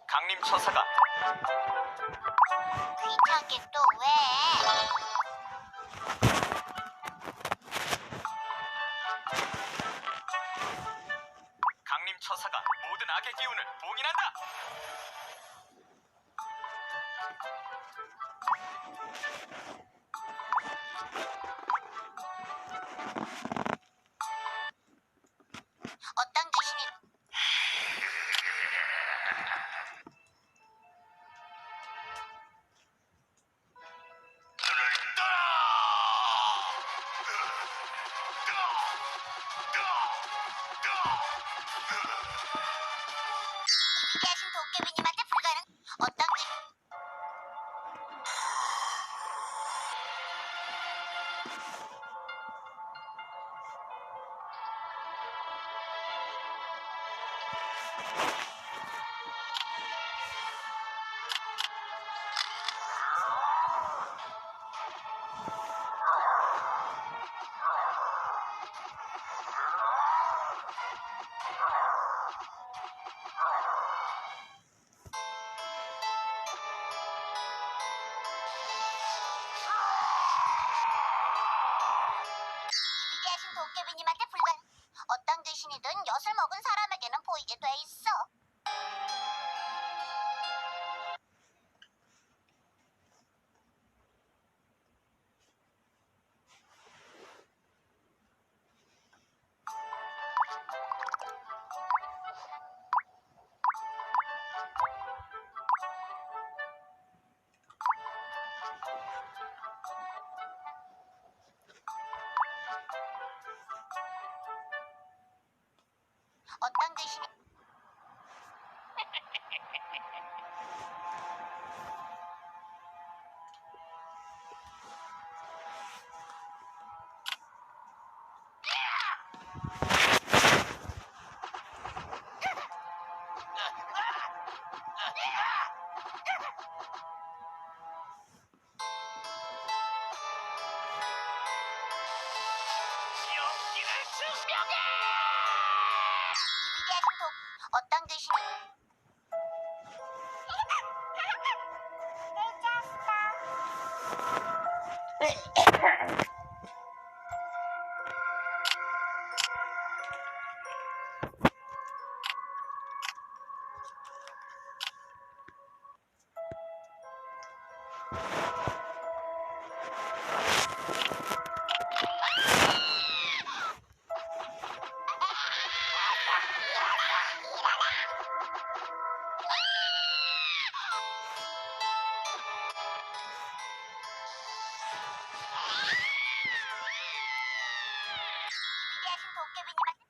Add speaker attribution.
Speaker 1: 강림 처사가.
Speaker 2: 귀찮게 또 왜?
Speaker 1: 강림 처사가 모든 악의 기운을 봉인한다.
Speaker 2: 어떤 귀신이
Speaker 1: 눈을 떠라!
Speaker 2: 위대하신 도깨비님한테 불가능. 어떤 귀신 위대하신 도깨비님한테 불가능. 어떤 귀신이든 엿을 먹은 사람에게는 보이게 돼 있어. 어떤 귀신이
Speaker 1: 용기를 증명해!
Speaker 2: 위대하신 어떤 귀신이 위대하신 도깨비님한테